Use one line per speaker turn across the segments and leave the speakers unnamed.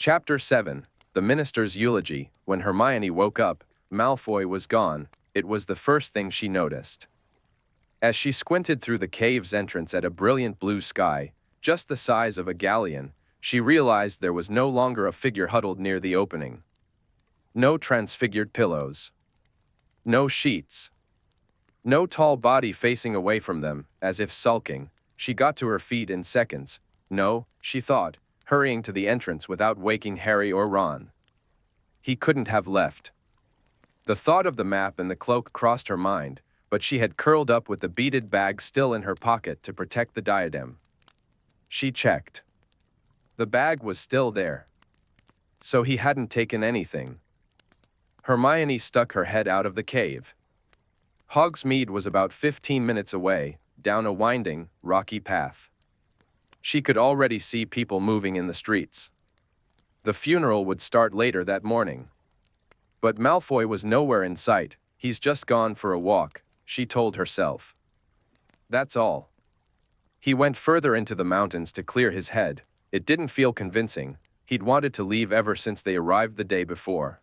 Chapter 7, The Minister's Eulogy. When Hermione woke up, Malfoy was gone. It was the first thing she noticed. As she squinted through the cave's entrance at a brilliant blue sky, just the size of a galleon, she realized there was no longer a figure huddled near the opening. No transfigured pillows. No sheets. No tall body facing away from them, as if sulking. She got to her feet in seconds. No, she thought, hurrying to the entrance without waking Harry or Ron. He couldn't have left. The thought of the map and the cloak crossed her mind, but she had curled up with the beaded bag still in her pocket to protect the diadem. She checked. The bag was still there. So he hadn't taken anything. Hermione stuck her head out of the cave. Hogsmeade was about 15 minutes away, down a winding, rocky path. She could already see people moving in the streets. The funeral would start later that morning. But Malfoy was nowhere in sight. He's just gone for a walk, she told herself. That's all. He went further into the mountains to clear his head. It didn't feel convincing. He'd wanted to leave ever since they arrived the day before.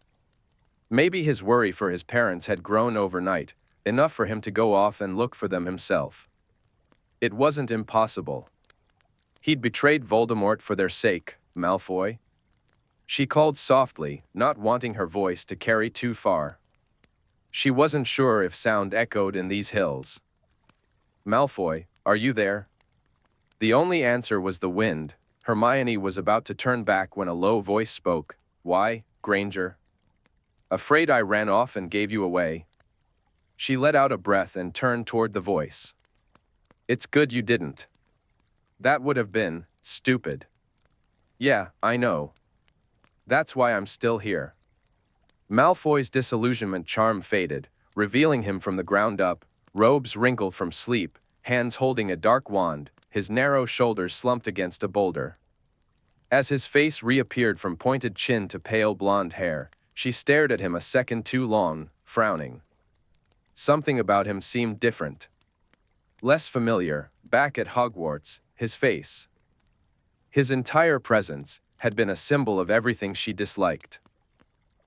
Maybe his worry for his parents had grown overnight, enough for him to go off and look for them himself. It wasn't impossible. He'd betrayed Voldemort for their sake, Malfoy. She called softly, not wanting her voice to carry too far. She wasn't sure if sound echoed in these hills. Malfoy, are you there? The only answer was the wind. Hermione was about to turn back when a low voice spoke. Why, Granger? Afraid I ran off and gave you away? She let out a breath and turned toward the voice. It's good you didn't. That would have been stupid. Yeah, I know. That's why I'm still here. Malfoy's disillusionment charm faded, revealing him from the ground up, robes wrinkled from sleep, hands holding a dark wand, his narrow shoulders slumped against a boulder. As his face reappeared from pointed chin to pale blonde hair, she stared at him a second too long, frowning. Something about him seemed different. Less familiar, back at Hogwarts, his face. His entire presence had been a symbol of everything she disliked.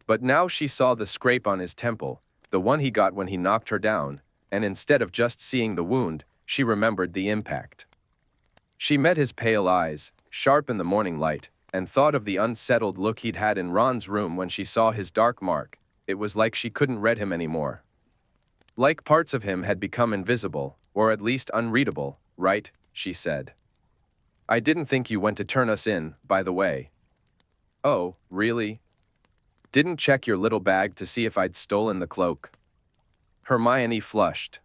But now she saw the scrape on his temple, the one he got when he knocked her down, and instead of just seeing the wound, she remembered the impact. She met his pale eyes, sharp in the morning light, and thought of the unsettled look he'd had in Ron's room when she saw his dark mark. It was like she couldn't read him anymore. Like parts of him had become invisible, or at least unreadable, right? She said. I didn't think you went to turn us in, by the way. Oh, really? Didn't check your little bag to see if I'd stolen the cloak? Hermione flushed.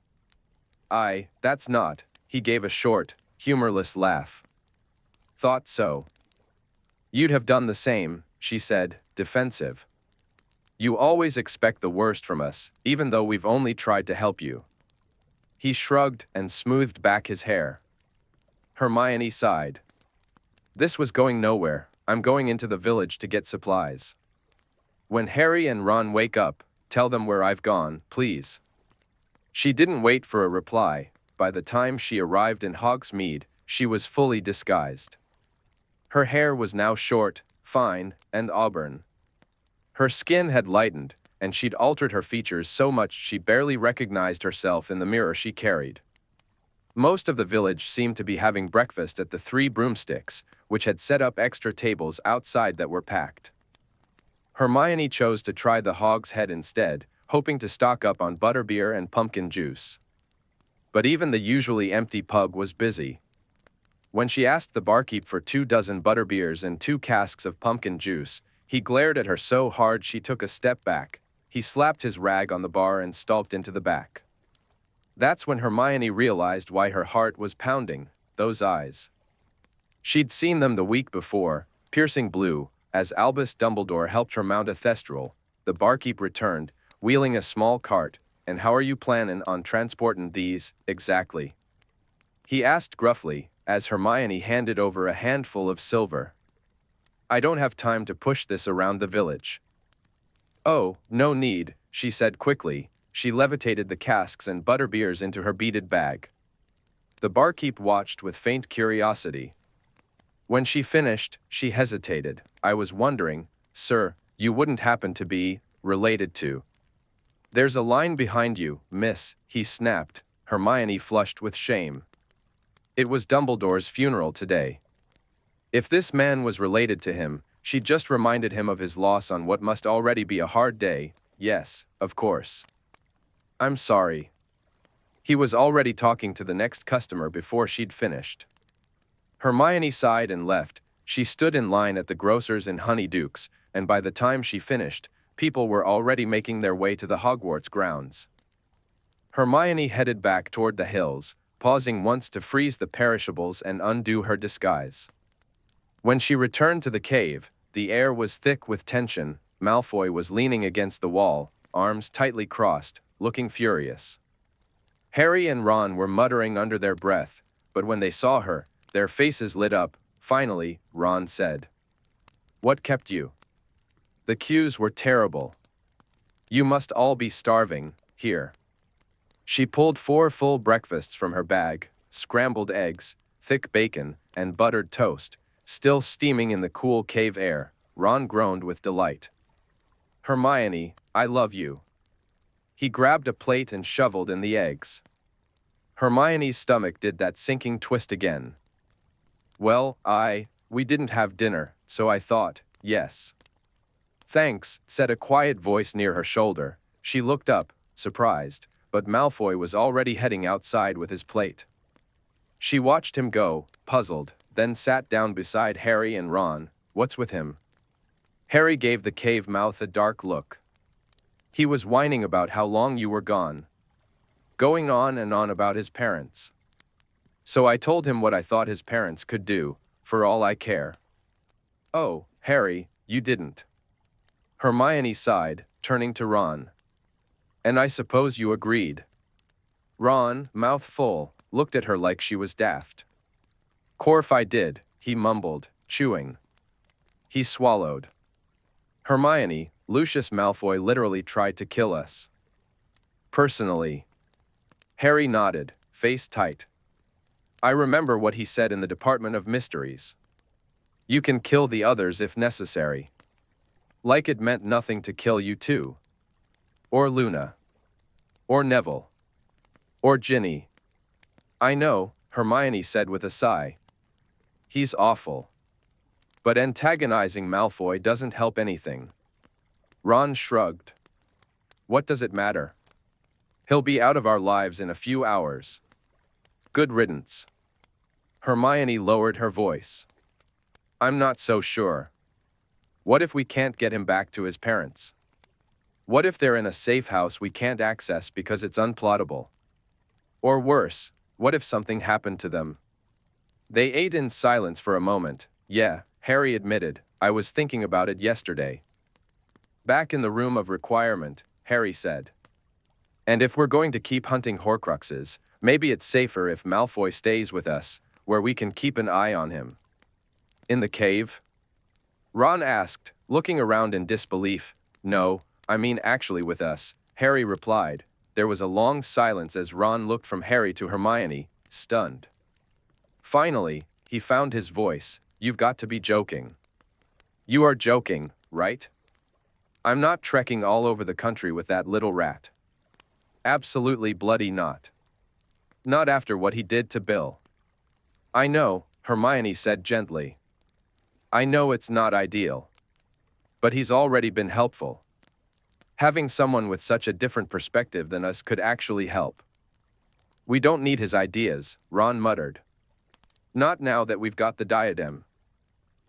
That's not. He gave a short, humorless laugh. Thought so. You'd have done the same, she said, defensive. You always expect the worst from us, even though we've only tried to help you. He shrugged and smoothed back his hair. Hermione sighed. This was going nowhere. I'm going into the village to get supplies. When Harry and Ron wake up, tell them where I've gone, please. She didn't wait for a reply. By the time she arrived in Hogsmeade, she was fully disguised. Her hair was now short, fine, and auburn. Her skin had lightened, and she'd altered her features so much she barely recognized herself in the mirror she carried. Most of the village seemed to be having breakfast at the Three Broomsticks, which had set up extra tables outside that were packed. Hermione chose to try the Hog's Head instead, hoping to stock up on butterbeer and pumpkin juice. But even the usually empty pub was busy. When she asked the barkeep for 24 butterbeers and 2 casks of pumpkin juice, he glared at her so hard she took a step back. He slapped his rag on the bar and stalked into the back. That's when Hermione realized why her heart was pounding, those eyes. She'd seen them the week before, piercing blue, as Albus Dumbledore helped her mount a thestral. The barkeep returned, wheeling a small cart. And how are you planning on transporting these, exactly? He asked gruffly, as Hermione handed over a handful of silver. I don't have time to push this around the village. Oh, no need, she said quickly. She levitated the casks and butterbeers into her beaded bag. The barkeep watched with faint curiosity. When she finished, she hesitated. I was wondering, sir, you wouldn't happen to be related to. There's a line behind you, miss, he snapped. Hermione flushed with shame. It was Dumbledore's funeral today. If this man was related to him, she just reminded him of his loss on what must already be a hard day. Yes, of course. I'm sorry. He was already talking to the next customer before she'd finished. Hermione sighed and left. She stood in line at the grocer's in Honeydukes, and by the time she finished, people were already making their way to the Hogwarts grounds. Hermione headed back toward the hills, pausing once to freeze the perishables and undo her disguise. When she returned to the cave, the air was thick with tension. Malfoy was leaning against the wall, arms tightly crossed, looking furious. Harry and Ron were muttering under their breath, but when they saw her, their faces lit up. Finally, Ron said, "What kept you?" The queues were terrible. You must all be starving, here. She pulled 4 full breakfasts from her bag, scrambled eggs, thick bacon, and buttered toast, still steaming in the cool cave air. Ron groaned with delight. Hermione, I love you. He grabbed a plate and shoveled in the eggs. Hermione's stomach did that sinking twist again. Well, we didn't have dinner, so I thought, yes. Thanks, said a quiet voice near her shoulder. She looked up, surprised, but Malfoy was already heading outside with his plate. She watched him go, puzzled, then sat down beside Harry and Ron. What's with him? Harry gave the cave mouth a dark look. He was whining about how long you were gone. Going on and on about his parents. So I told him what I thought his parents could do, for all I care. Oh, Harry, you didn't. Hermione sighed, turning to Ron. And I suppose you agreed. Ron, mouth full, looked at her like she was daft. Corf I did, he mumbled, chewing. He swallowed. Hermione, Lucius Malfoy literally tried to kill us. Personally. Harry nodded, face tight. I remember what he said in the Department of Mysteries. You can kill the others if necessary. Like it meant nothing to kill you too. Or Luna. Or Neville. Or Ginny. I know, Hermione said with a sigh. He's awful. But antagonizing Malfoy doesn't help anything. Ron shrugged. What does it matter? He'll be out of our lives in a few hours. Good riddance. Hermione lowered her voice. I'm not so sure. What if we can't get him back to his parents? What if they're in a safe house we can't access because it's unplottable? Or worse, what if something happened to them? They ate in silence for a moment. Yeah, Harry admitted, I was thinking about it yesterday. Back in the room of requirement, Harry said. And if we're going to keep hunting Horcruxes, maybe it's safer if Malfoy stays with us, where we can keep an eye on him. In the cave? Ron asked, looking around in disbelief. No, I mean actually with us, Harry replied. There was a long silence as Ron looked from Harry to Hermione, stunned. Finally, he found his voice. You've got to be joking. You are joking, right? I'm not trekking all over the country with that little rat. Absolutely bloody not. Not after what he did to Bill. I know, Hermione said gently. I know it's not ideal. But he's already been helpful. Having someone with such a different perspective than us could actually help. We don't need his ideas, Ron muttered. Not now that we've got the diadem.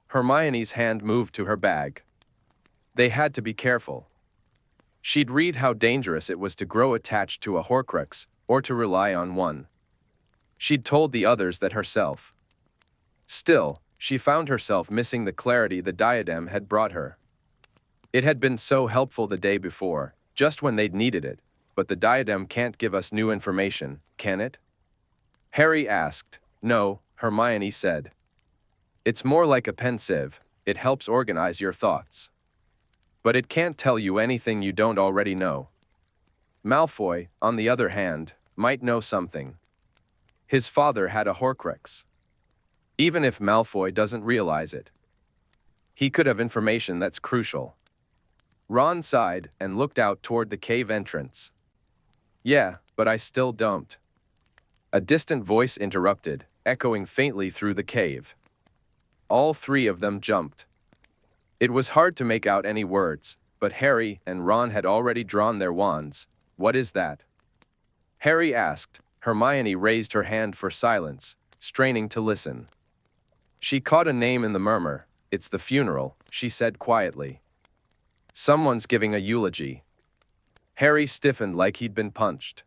Hermione's hand moved to her bag. They had to be careful. She'd read how dangerous it was to grow attached to a Horcrux, or to rely on one. She'd told the others that herself. Still, she found herself missing the clarity the diadem had brought her. It had been so helpful the day before, just when they'd needed it, but the diadem can't give us new information, can it? Harry asked. No, Hermione said. It's more like a pensieve, it helps organize your thoughts. But it can't tell you anything you don't already know. Malfoy, on the other hand, might know something. His father had a Horcrux. Even if Malfoy doesn't realize it. He could have information that's crucial. Ron sighed and looked out toward the cave entrance. Yeah, but I still don't. A distant voice interrupted, echoing faintly through the cave. All three of them jumped. It was hard to make out any words, but Harry and Ron had already drawn their wands. What is that? Harry asked. Hermione raised her hand for silence, straining to listen. She caught a name in the murmur. It's the funeral, she said quietly. Someone's giving a eulogy. Harry stiffened like he'd been punched.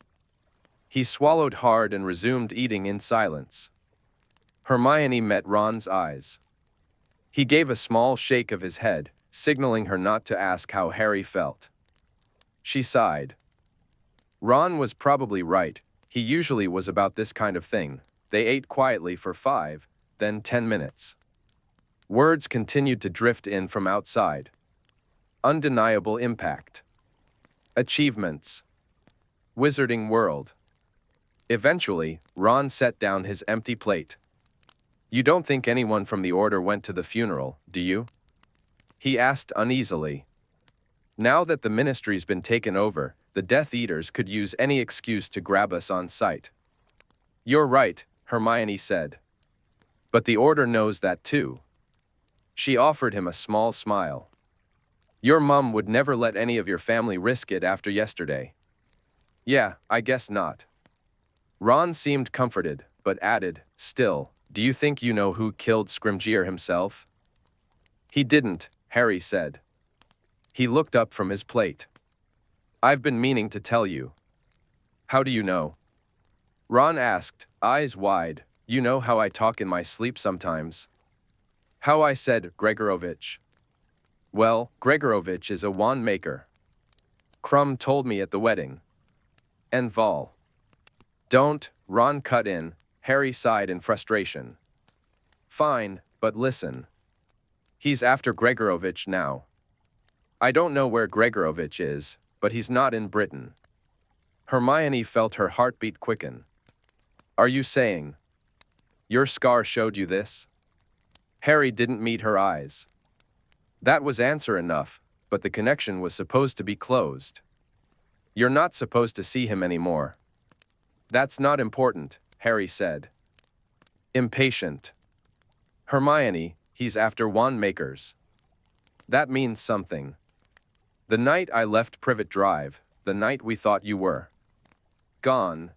He swallowed hard and resumed eating in silence. Hermione met Ron's eyes. He gave a small shake of his head, signaling her not to ask how Harry felt. She sighed. Ron was probably right. He usually was about this kind of thing. They ate quietly for 5, then 10 minutes. Words continued to drift in from outside. Undeniable impact. Achievements. Wizarding world. Eventually, Ron set down his empty plate. You don't think anyone from the Order went to the funeral, do you? He asked uneasily. Now that the Ministry's been taken over, the Death Eaters could use any excuse to grab us on sight. You're right, Hermione said. But the Order knows that too. She offered him a small smile. Your mum would never let any of your family risk it after yesterday. Yeah, I guess not. Ron seemed comforted, but added, still, do you think you know who killed Scrimgeour himself? He didn't, Harry said. He looked up from his plate. I've been meaning to tell you. How do you know? Ron asked, eyes wide. You know how I talk in my sleep sometimes. How I said Gregorovitch. Well, Gregorovitch is a wand maker. Crumb told me at the wedding. And Vol. Don't, Ron cut in. Harry sighed in frustration. Fine, but listen. He's after Gregorovitch now. I don't know where Gregorovitch is, but he's not in Britain. Hermione felt her heartbeat quicken. Are you saying? Your scar showed you this? Harry didn't meet her eyes. That was answer enough, but the connection was supposed to be closed. You're not supposed to see him anymore. That's not important, Harry said. Impatient. Hermione, he's after wand makers. That means something. The night I left Privet Drive, the night we thought you were gone,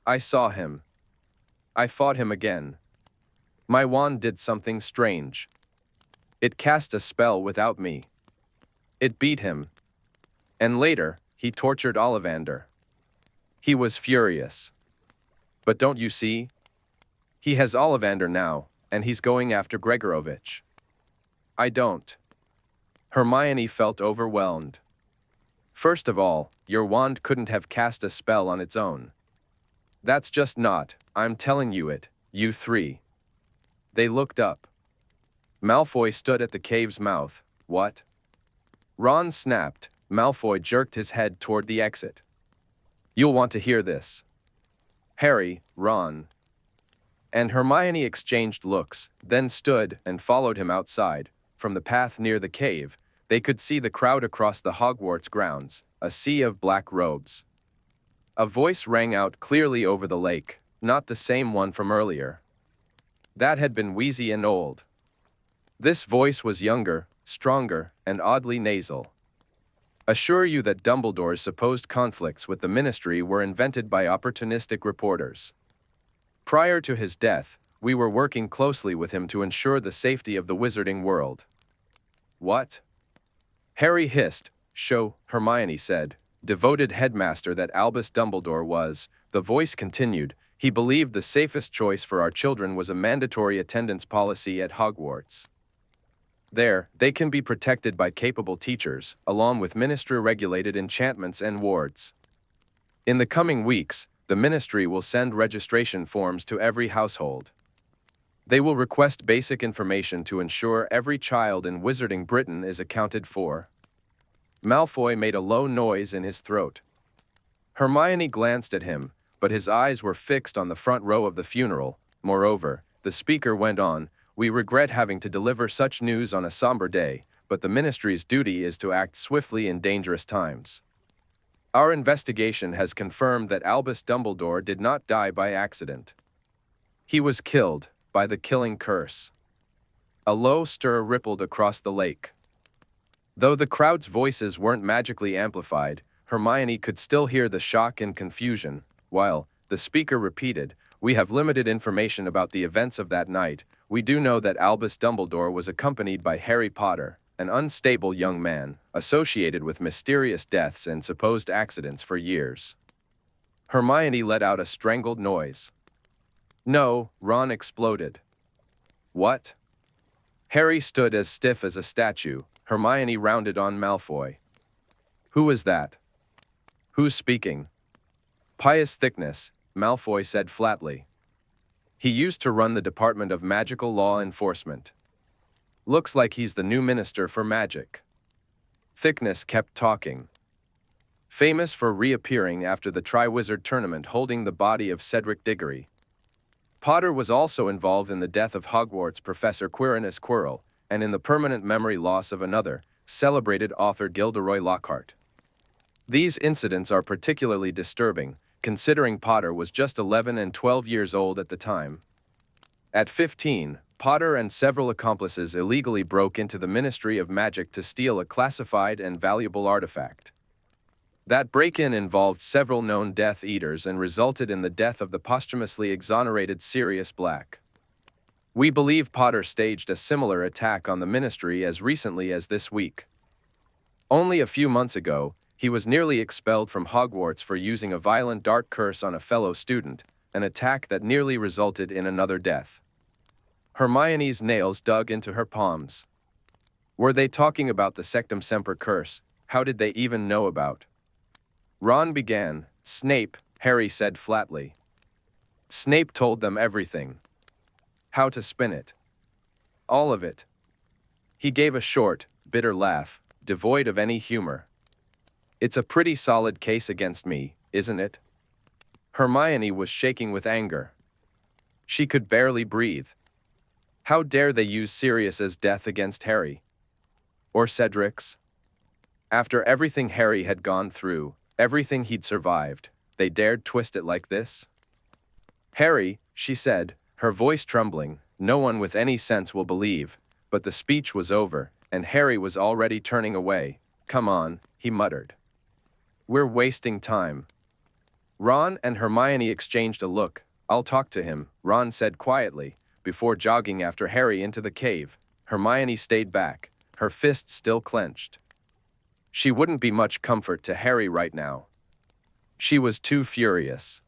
I saw him. I fought him again. My wand did something strange. It cast a spell without me. It beat him. And later, he tortured Ollivander. He was furious. But don't you see? He has Ollivander now, and he's going after Gregorovitch. I don't. Hermione felt overwhelmed. First of all, your wand couldn't have cast a spell on its own. That's just not, I'm telling you it, you three. They looked up. Malfoy stood at the cave's mouth. What? Ron snapped. Malfoy jerked his head toward the exit. You'll want to hear this. Harry, Ron, and Hermione exchanged looks, then stood and followed him outside. From the path near the cave, they could see the crowd across the Hogwarts grounds, a sea of black robes. A voice rang out clearly over the lake, not the same one from earlier. That had been wheezy and old. This voice was younger, stronger, and oddly nasal. Assure you that Dumbledore's supposed conflicts with the Ministry were invented by opportunistic reporters. Prior to his death, we were working closely with him to ensure the safety of the wizarding world. What? Harry hissed. Show, Hermione said. Devoted headmaster that Albus Dumbledore was, the voice continued, he believed the safest choice for our children was a mandatory attendance policy at Hogwarts. There, they can be protected by capable teachers, along with ministry-regulated enchantments and wards. In the coming weeks, the Ministry will send registration forms to every household. They will request basic information to ensure every child in Wizarding Britain is accounted for. Malfoy made a low noise in his throat. Hermione glanced at him, but his eyes were fixed on the front row of the funeral. Moreover, the speaker went on, "We regret having to deliver such news on a somber day, but the ministry's duty is to act swiftly in dangerous times. Our investigation has confirmed that Albus Dumbledore did not die by accident. He was killed by the killing curse." A low stir rippled across the lake. Though the crowd's voices weren't magically amplified, Hermione could still hear the shock and confusion, while the speaker repeated, "We have limited information about the events of that night. We do know that Albus Dumbledore was accompanied by Harry Potter, an unstable young man, associated with mysterious deaths and supposed accidents for years." Hermione let out a strangled noise. "No," Ron exploded. "What?" Harry stood as stiff as a statue. Hermione rounded on Malfoy. "Who was that? Who's speaking?" "Pius Thicknesse," Malfoy said flatly. "He used to run the Department of Magical Law Enforcement. Looks like he's the new Minister for Magic." Thicknesse kept talking. "Famous for reappearing after the Triwizard Tournament holding the body of Cedric Diggory. Potter was also involved in the death of Hogwarts Professor Quirinus Quirrell, and in the permanent memory loss of another, celebrated author Gilderoy Lockhart. These incidents are particularly disturbing, considering Potter was just 11 and 12 years old at the time. At 15, Potter and several accomplices illegally broke into the Ministry of Magic to steal a classified and valuable artifact. That break-in involved several known Death Eaters and resulted in the death of the posthumously exonerated Sirius Black. We believe Potter staged a similar attack on the Ministry as recently as this week. Only a few months ago, he was nearly expelled from Hogwarts for using a violent dark curse on a fellow student, an attack that nearly resulted in another death." Hermione's nails dug into her palms. Were they talking about the Sectum Semper curse? How did they even know about? Ron began. "Snape," Harry said flatly. "Snape told them everything. How to spin it. All of it." He gave a short, bitter laugh, devoid of any humor. "It's a pretty solid case against me, isn't it?" Hermione was shaking with anger. She could barely breathe. How dare they use Sirius's death against Harry? Or Cedric's? After everything Harry had gone through, everything he'd survived, they dared twist it like this? "Harry," she said, her voice trembling, "no one with any sense will believe," but the speech was over, and Harry was already turning away. "Come on," he muttered. "We're wasting time." Ron and Hermione exchanged a look. "I'll talk to him," Ron said quietly, before jogging after Harry into the cave. Hermione stayed back, her fists still clenched. She wouldn't be much comfort to Harry right now. She was too furious.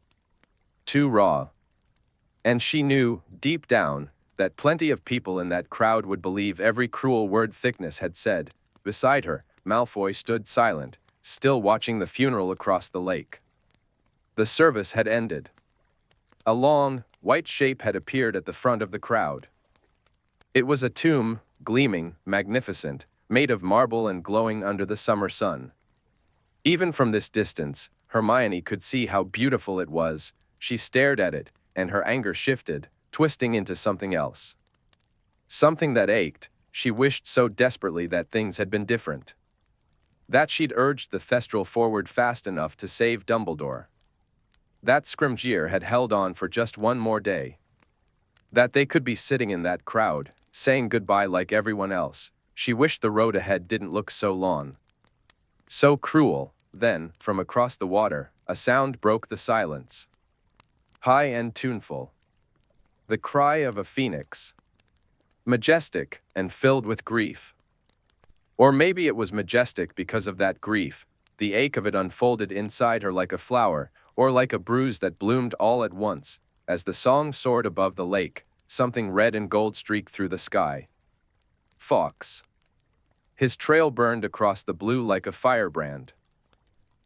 Too raw. And she knew, deep down, that plenty of people in that crowd would believe every cruel word Thicknesse had said. Beside her, Malfoy stood silent, still watching the funeral across the lake. The service had ended. A long, white shape had appeared at the front of the crowd. It was a tomb, gleaming, magnificent, made of marble and glowing under the summer sun. Even from this distance, Hermione could see how beautiful it was. She stared at it, and her anger shifted, twisting into something else. Something that ached. She wished so desperately that things had been different. That she'd urged the Thestral forward fast enough to save Dumbledore. That Scrimgeour had held on for just one more day. That they could be sitting in that crowd, saying goodbye like everyone else. She wished the road ahead didn't look so long. So cruel. Then, from across the water, a sound broke the silence. High and tuneful. The cry of a phoenix. Majestic and filled with grief. Or maybe it was majestic because of that grief. The ache of it unfolded inside her like a flower, or like a bruise that bloomed all at once. As the song soared above the lake, something red and gold streaked through the sky. Fawkes. His trail burned across the blue like a firebrand.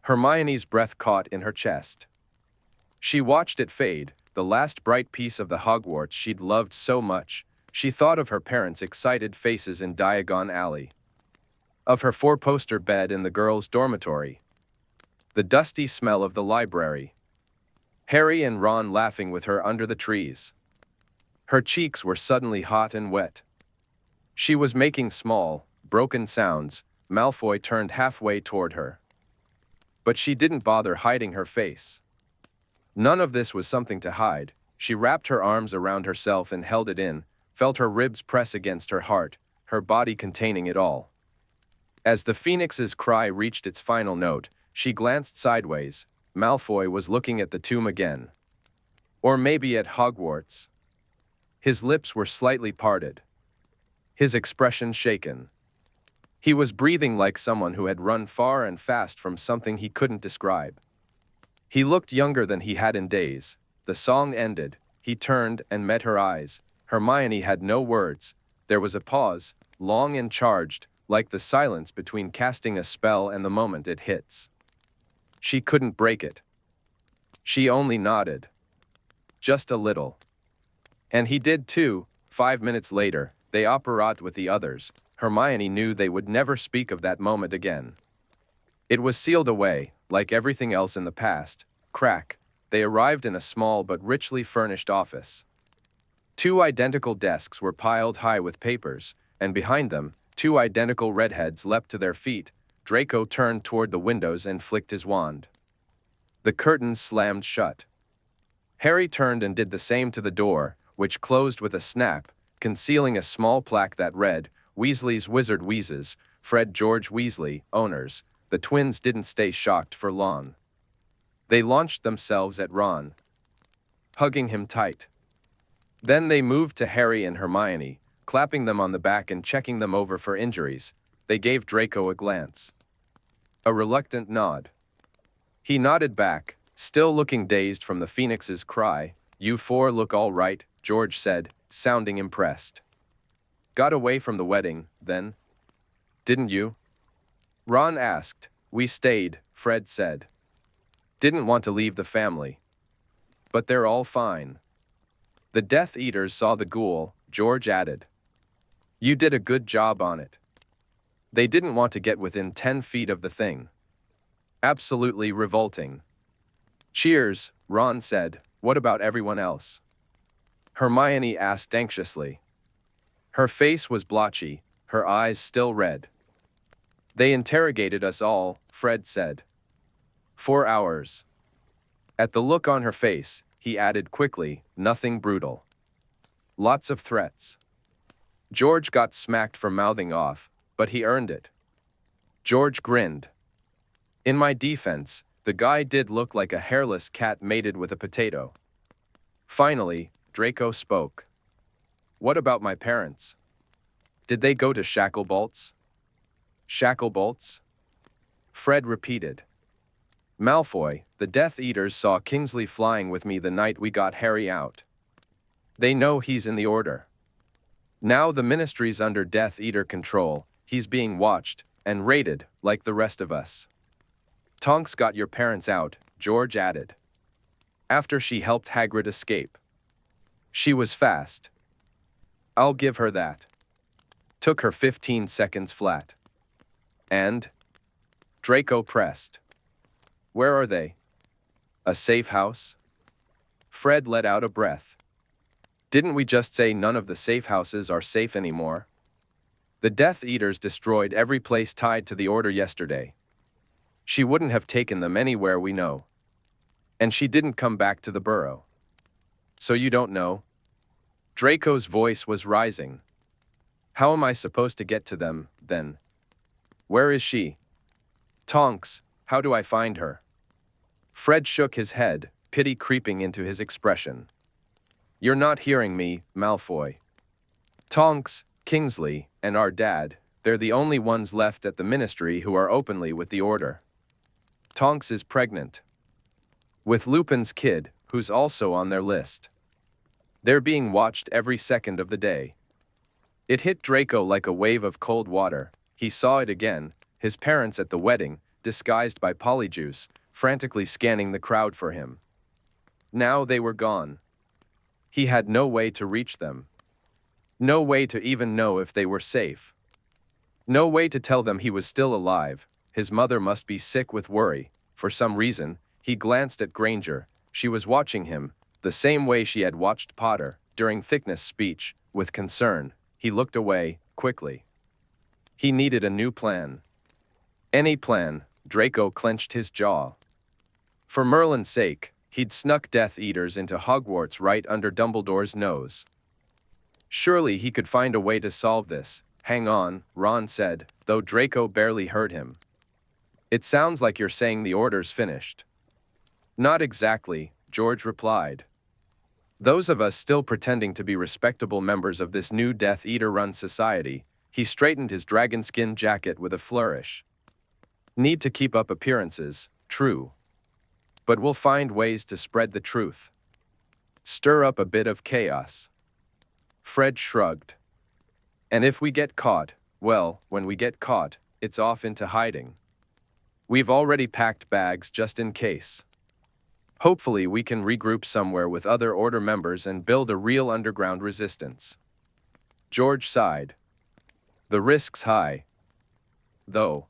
Hermione's breath caught in her chest. She watched it fade, the last bright piece of the Hogwarts she'd loved so much. She thought of her parents' excited faces in Diagon Alley. Of her four-poster bed in the girls' dormitory. The dusty smell of the library. Harry and Ron laughing with her under the trees. Her cheeks were suddenly hot and wet. She was making small, broken sounds. Malfoy turned halfway toward her. But she didn't bother hiding her face. None of this was something to hide. She wrapped her arms around herself and held it in, felt her ribs press against her heart, her body containing it all. As the phoenix's cry reached its final note, she glanced sideways. Malfoy was looking at the tomb again. Or maybe at Hogwarts. His lips were slightly parted. His expression shaken. He was breathing like someone who had run far and fast from something he couldn't describe. He looked younger than he had in days. The song ended. He turned and met her eyes. Hermione had no words. There was a pause, long and charged, like the silence between casting a spell and the moment it hits. She couldn't break it. She only nodded. Just a little. And he did too. 5 minutes later, they apparat with the others. Hermione knew they would never speak of that moment again. It was sealed away, like everything else in the past. Crack. They arrived in a small but richly furnished office. 2 identical desks were piled high with papers, and behind them, 2 identical redheads leapt to their feet. Draco turned toward the windows and flicked his wand. The curtains slammed shut. Harry turned and did the same to the door, which closed with a snap, concealing a small plaque that read, Weasleys Wizard Wheezes, Fred George Weasley, owners. The twins didn't stay shocked for long. They launched themselves at Ron, hugging him tight. Then they moved to Harry and Hermione, clapping them on the back and checking them over for injuries. They gave Draco a glance. A reluctant nod. He nodded back, still looking dazed from the phoenix's cry. You 4 look all right, George said, sounding impressed. Got away from the wedding, then? Didn't you? Ron asked. We stayed, Fred said. Didn't want to leave the family. But they're all fine. The Death Eaters saw the ghoul, George added. You did a good job on it. They didn't want to get within 10 feet of the thing. Absolutely revolting. Cheers, Ron said. What about everyone else? Hermione asked anxiously. Her face was blotchy, her eyes still red. They interrogated us all, Fred said. 4 hours. At the look on her face, he added quickly, nothing brutal. Lots of threats. George got smacked for mouthing off, but he earned it. George grinned. In my defense, the guy did look like a hairless cat mated with a potato. Finally, Draco spoke. What about my parents? Did they go to Shacklebolts? Shacklebolts? Fred repeated. Malfoy, the Death Eaters saw Kingsley flying with me the night we got Harry out. They know he's in the Order. Now the Ministry's under Death Eater control, he's being watched and rated like the rest of us. Tonks got your parents out, George added. After she helped Hagrid escape. She was fast. I'll give her that. Took her 15 seconds flat. And? Draco pressed. Where are they? A safe house? Fred let out a breath. Didn't we just say none of the safe houses are safe anymore? The Death Eaters destroyed every place tied to the Order yesterday. She wouldn't have taken them anywhere we know. And she didn't come back to the burrow. So you don't know? Draco's voice was rising. How am I supposed to get to them, then? Where is she? Tonks, how do I find her? Fred shook his head, pity creeping into his expression. You're not hearing me, Malfoy. Tonks, Kingsley, and our dad, they're the only ones left at the Ministry who are openly with the Order. Tonks is pregnant. With Lupin's kid, who's also on their list. They're being watched every second of the day. It hit Draco like a wave of cold water. He saw it again, his parents at the wedding, disguised by Polyjuice, frantically scanning the crowd for him. Now they were gone. He had no way to reach them. No way to even know if they were safe. No way to tell them he was still alive. His mother must be sick with worry. For some reason, he glanced at Granger. She was watching him, the same way she had watched Potter, during Thickness' speech, with concern. He looked away, quickly. He needed a new plan. Any plan. Draco clenched his jaw. For Merlin's sake, he'd snuck Death Eaters into Hogwarts right under Dumbledore's nose. Surely he could find a way to solve this. Hang on, Ron said, though Draco barely heard him. It sounds like you're saying the order's finished. Not exactly, George replied. Those of us still pretending to be respectable members of this new Death Eater-run society. He straightened his dragon skin jacket with a flourish. Need to keep up appearances, true. But we'll find ways to spread the truth. Stir up a bit of chaos. Fred shrugged. And if we get caught, well, when we get caught, it's off into hiding. We've already packed bags just in case. Hopefully we can regroup somewhere with other Order members and build a real underground resistance. George sighed. The risk's high. Though.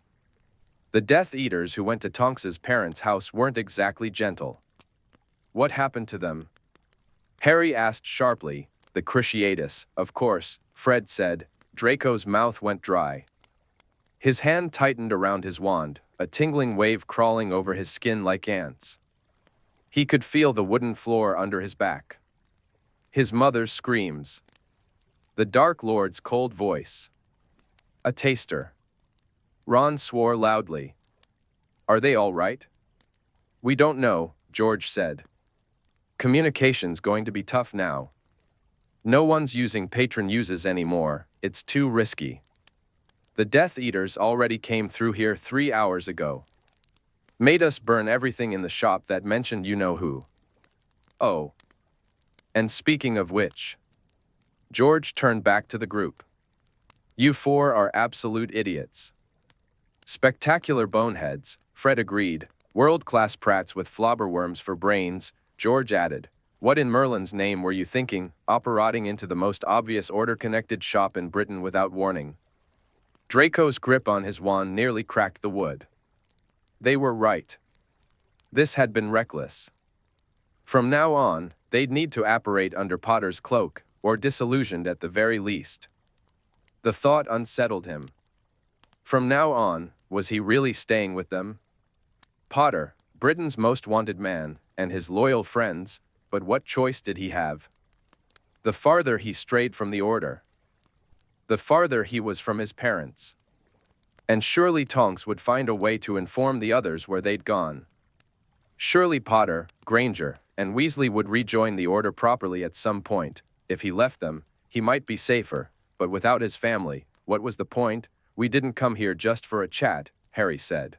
The Death Eaters who went to Tonks's parents' house weren't exactly gentle. What happened to them? Harry asked sharply. The Cruciatus, of course, Fred said. Draco's mouth went dry. His hand tightened around his wand, a tingling wave crawling over his skin like ants. He could feel the wooden floor under his back. His mother's screams. The Dark Lord's cold voice. A taster. Ron swore loudly. Are they all right? We don't know, George said. Communication's going to be tough now. No one's using patron uses anymore, it's too risky. The Death Eaters already came through here 3 hours ago. Made us burn everything in the shop that mentioned you-know-who. Oh. And speaking of which. George turned back to the group. You four are absolute idiots. Spectacular boneheads, Fred agreed. World-class prats with flobberworms for brains, George added. What in Merlin's name were you thinking, operating into the most obvious order-connected shop in Britain without warning? Draco's grip on his wand nearly cracked the wood. They were right. This had been reckless. From now on, they'd need to apparate under Potter's cloak, or disillusioned at the very least. The thought unsettled him. From now on, was he really staying with them? Potter, Britain's most wanted man, and his loyal friends, but what choice did he have? The farther he strayed from the Order, the farther he was from his parents. And surely Tonks would find a way to inform the others where they'd gone. Surely Potter, Granger, and Weasley would rejoin the Order properly at some point. If he left them, he might be safer, but without his family, what was the point? We didn't come here just for a chat, Harry said.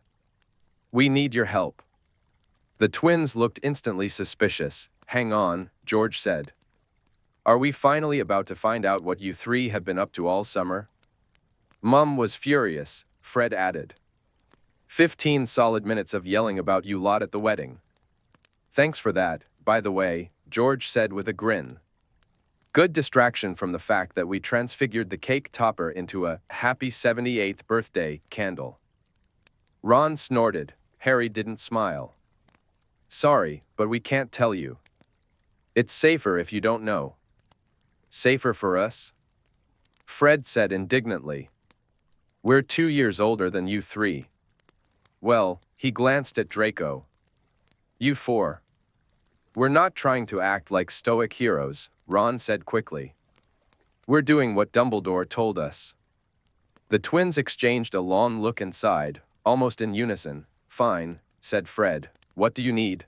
We need your help. The twins looked instantly suspicious. Hang on, George said. Are we finally about to find out what you three have been up to all summer? Mum was furious, Fred added. 15 solid minutes of yelling about you lot at the wedding. Thanks for that, by the way, George said with a grin. Good distraction from the fact that we transfigured the cake topper into a happy 78th birthday candle. Ron snorted. Harry didn't smile. Sorry, but we can't tell you. It's safer if you don't know. Safer for us? Fred said indignantly. We're 2 years older than you three. Well, he glanced at Draco. You four. We're not trying to act like stoic heroes, Ron said quickly. We're doing what Dumbledore told us. The twins exchanged a long look and sighed, almost in unison. Fine, said Fred. What do you need?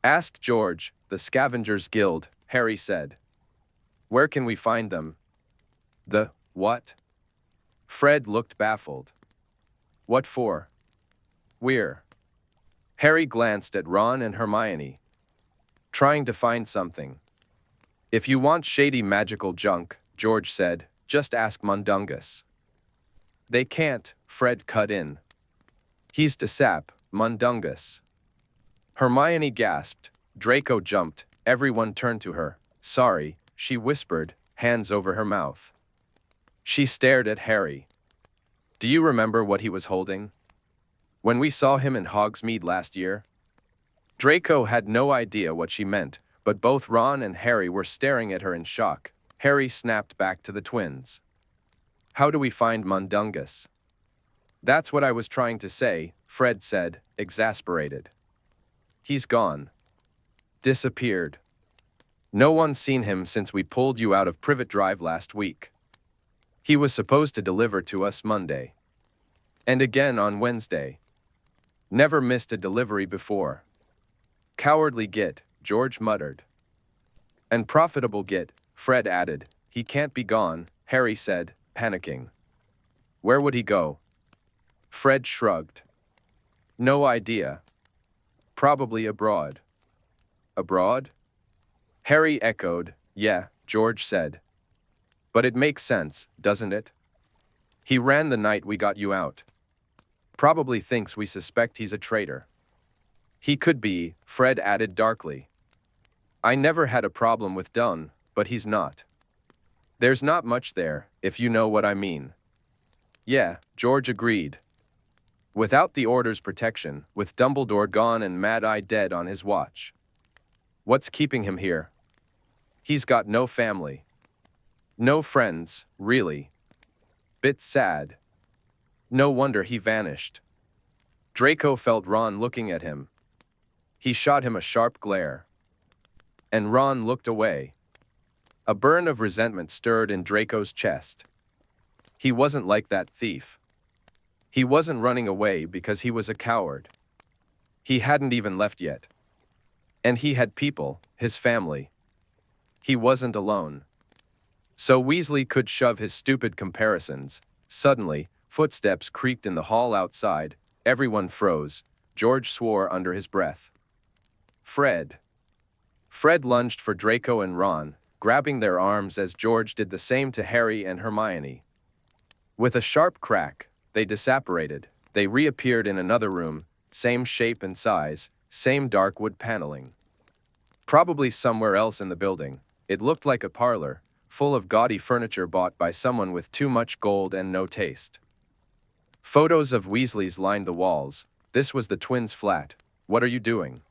Asked George. The Scavengers Guild, Harry said. Where can we find them? The what? Fred looked baffled. What for? We're. Harry glanced at Ron and Hermione. Trying to find something. If you want shady magical junk, George said, just ask Mundungus. They can't, Fred cut in. He's to sap, Mundungus. Hermione gasped. Draco jumped. Everyone turned to her. Sorry, she whispered, hands over her mouth. She stared at Harry. Do you remember what he was holding? When we saw him in Hogsmeade last year? Draco had no idea what she meant, but both Ron and Harry were staring at her in shock. Harry snapped back to the twins. "How do we find Mundungus?" "That's what I was trying to say," Fred said, exasperated. "He's gone. Disappeared. No one's seen him since we pulled you out of Privet Drive last week. He was supposed to deliver to us Monday. And again on Wednesday. Never missed a delivery before." "Cowardly git," George muttered. "And profitable git," Fred added. "He can't be gone," Harry said, panicking. "Where would he go?" Fred shrugged. "No idea. Probably abroad." "Abroad?" Harry echoed. "Yeah," George said. "But it makes sense, doesn't it? He ran the night we got you out. Probably thinks we suspect he's a traitor." "He could be," Fred added darkly. "I never had a problem with Dunn, but he's not. There's not much there, if you know what I mean." "Yeah," George agreed. "Without the Order's protection, with Dumbledore gone and Mad Eye dead on his watch. What's keeping him here? He's got no family. No friends, really. Bit sad. No wonder he vanished." Draco felt Ron looking at him. He shot him a sharp glare. And Ron looked away. A burn of resentment stirred in Draco's chest. He wasn't like that thief. He wasn't running away because he was a coward. He hadn't even left yet. And he had people, his family. He wasn't alone. So Weasley could shove his stupid comparisons. Suddenly, footsteps creaked in the hall outside. Everyone froze. George swore under his breath. Fred. Fred lunged for Draco and Ron, grabbing their arms as George did the same to Harry and Hermione. With a sharp crack, they disapparated. They reappeared in another room, same shape and size, same dark wood paneling. Probably somewhere else in the building. It looked like a parlor, full of gaudy furniture bought by someone with too much gold and no taste. Photos of Weasleys lined the walls. This was the twins' flat. "What are you doing?"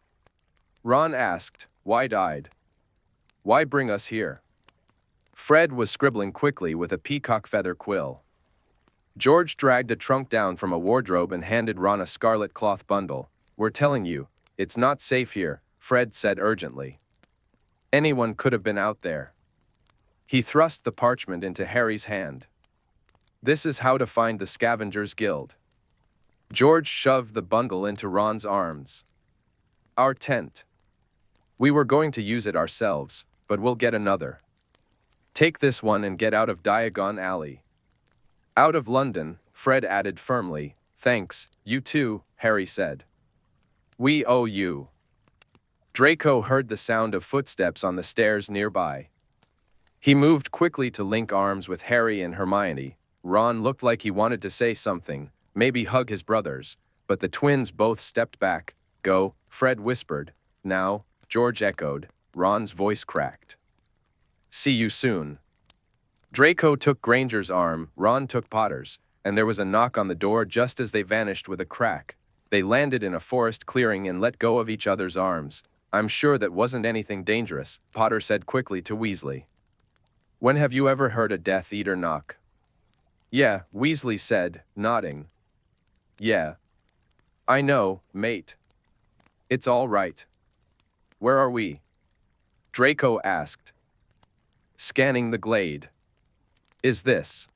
Ron asked, wide-eyed. "Why bring us here?" Fred was scribbling quickly with a peacock feather quill. George dragged a trunk down from a wardrobe and handed Ron a scarlet cloth bundle. "We're telling you, it's not safe here," Fred said urgently. "Anyone could have been out there." He thrust the parchment into Harry's hand. "This is how to find the Scavengers Guild." George shoved the bundle into Ron's arms. "Our tent. We were going to use it ourselves, but we'll get another. Take this one and get out of Diagon Alley." "Out of London," Fred added firmly. "Thanks, you too," Harry said. "We owe you." Draco heard the sound of footsteps on the stairs nearby. He moved quickly to link arms with Harry and Hermione. Ron looked like he wanted to say something, maybe hug his brothers, but the twins both stepped back. "Go," Fred whispered. "Now," George echoed. Ron's voice cracked. "See you soon." Draco took Granger's arm, Ron took Potter's, and there was a knock on the door just as they vanished with a crack. They landed in a forest clearing and let go of each other's arms. "I'm sure that wasn't anything dangerous," Potter said quickly to Weasley. "When have you ever heard a Death Eater knock?" "Yeah," Weasley said, nodding. "Yeah. I know, mate. It's all right." "Where are we?" Draco asked. Scanning the glade. "Is this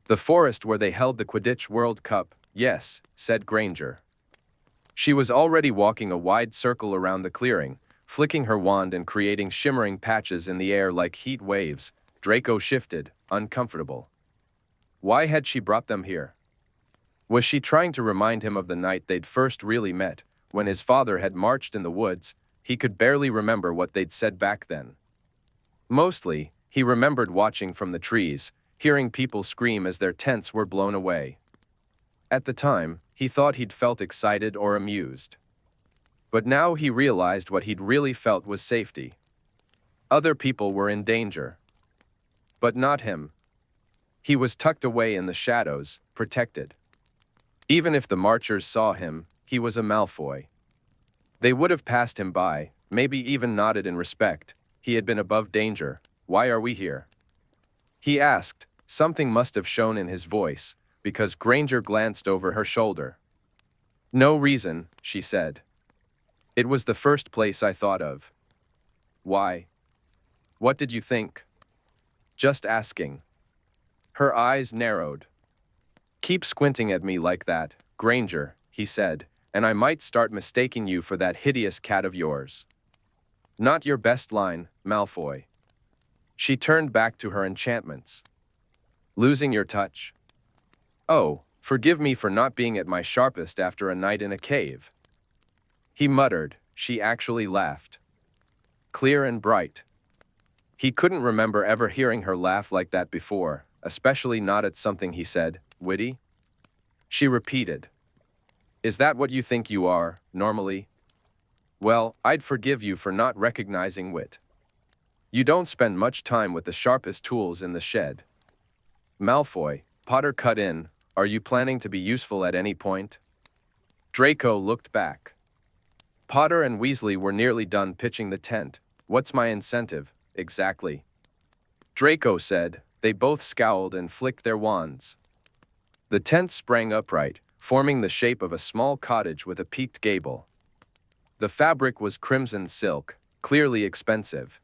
the forest where they held the Quidditch World Cup?" "Yes," said Granger. She was already walking a wide circle around the clearing, flicking her wand and creating shimmering patches in the air like heat waves. Draco shifted, uncomfortable. Why had she brought them here? Was she trying to remind him of the night they'd first really met, when his father had marched in the woods? He could barely remember what they'd said back then. Mostly, he remembered watching from the trees, hearing people scream as their tents were blown away. At the time, he thought he'd felt excited or amused. But now he realized what he'd really felt was safety. Other people were in danger. But not him. He was tucked away in the shadows, protected. Even if the marchers saw him, he was a Malfoy. They would have passed him by, maybe even nodded in respect. He had been above danger. Why are we here? He asked. Something must have shown in his voice, because Granger glanced over her shoulder. No reason, she said. It was the first place I thought of. Why? What did you think? Just asking. Her eyes narrowed. Keep squinting at me like that, Granger, he said, and I might start mistaking you for that hideous cat of yours. Not your best line, Malfoy. She turned back to her enchantments. Losing your touch? Oh, forgive me for not being at my sharpest after a night in a cave. He muttered. She actually laughed. Clear and bright. He couldn't remember ever hearing her laugh like that before, especially not at something he said, witty. She repeated. Is that what you think you are, normally? Well, I'd forgive you for not recognizing wit. You don't spend much time with the sharpest tools in the shed. Malfoy, Potter cut in, are you planning to be useful at any point? Draco looked back. Potter and Weasley were nearly done pitching the tent. What's my incentive, exactly? Draco said. They both scowled and flicked their wands. The tent sprang upright, forming the shape of a small cottage with a peaked gable. The fabric was crimson silk, clearly expensive.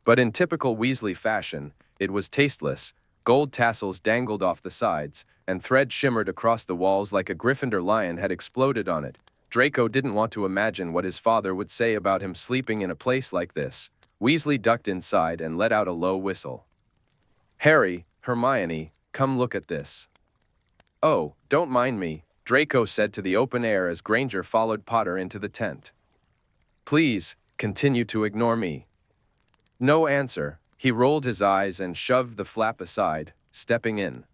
But in typical Weasley fashion, it was tasteless. Gold tassels dangled off the sides, and thread shimmered across the walls like a Gryffindor lion had exploded on it. Draco didn't want to imagine what his father would say about him sleeping in a place like this. Weasley ducked inside and let out a low whistle. Harry, Hermione, come look at this. Oh, don't mind me, Draco said to the open air as Granger followed Potter into the tent. Please, continue to ignore me. No answer. He rolled his eyes and shoved the flap aside, stepping in.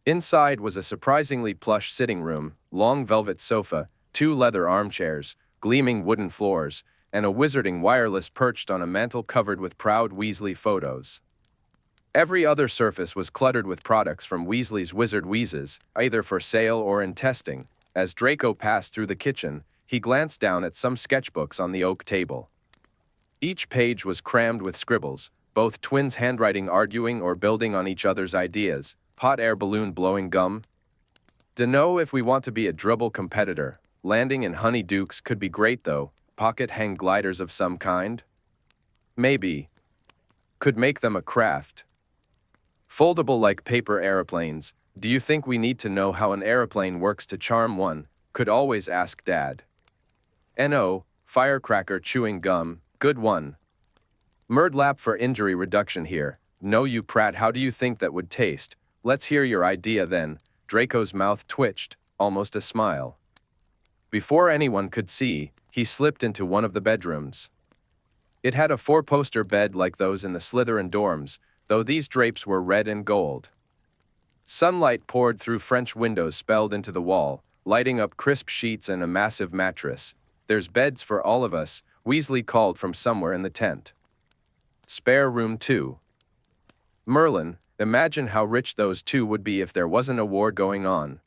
Inside was a surprisingly plush sitting room, long velvet sofa, 2 leather armchairs, gleaming wooden floors, and a wizarding wireless perched on a mantel covered with proud Weasley photos. Every other surface was cluttered with products from Weasley's Wizard Wheezes, either for sale or in testing. As Draco passed through the kitchen, he glanced down at some sketchbooks on the oak table. Each page was crammed with scribbles, both twins' handwriting arguing or building on each other's ideas. Hot air balloon blowing gum. Dunno if we want to be a dribble competitor. Landing in honeydukes could be great though. Pocket hang gliders of some kind? Maybe. Could make them a craft. Foldable like paper aeroplanes. Do you think we need to know how an aeroplane works to charm one? Could always ask Dad. No, firecracker chewing gum. Good one. Murdlap for injury reduction here. No, you prat, how do you think that would taste? Let's hear your idea then. Draco's mouth twitched, almost a smile. Before anyone could see, he slipped into one of the bedrooms. It had a 4-poster bed like those in the Slytherin dorms, though these drapes were red and gold. Sunlight poured through French windows spelled into the wall, lighting up crisp sheets and a massive mattress. There's beds for all of us, Weasley called from somewhere in the tent. Spare room 2. Merlin, imagine how rich those 2 would be if there wasn't a war going on.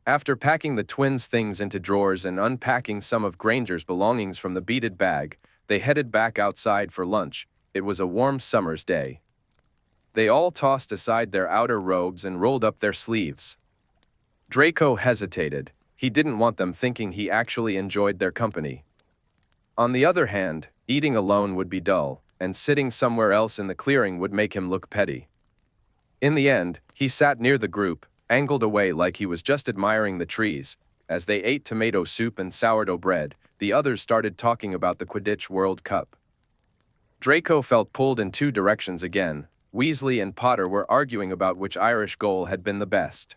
After packing the twins' things into drawers and unpacking some of Granger's belongings from the beaded bag, they headed back outside for lunch. It was a warm summer's day. They all tossed aside their outer robes and rolled up their sleeves. Draco hesitated. He didn't want them thinking he actually enjoyed their company. On the other hand, eating alone would be dull, and sitting somewhere else in the clearing would make him look petty. In the end, he sat near the group, angled away like he was just admiring the trees. As they ate tomato soup and sourdough bread, the others started talking about the Quidditch World Cup. Draco felt pulled in 2 directions again. Weasley and Potter were arguing about which Irish goal had been the best.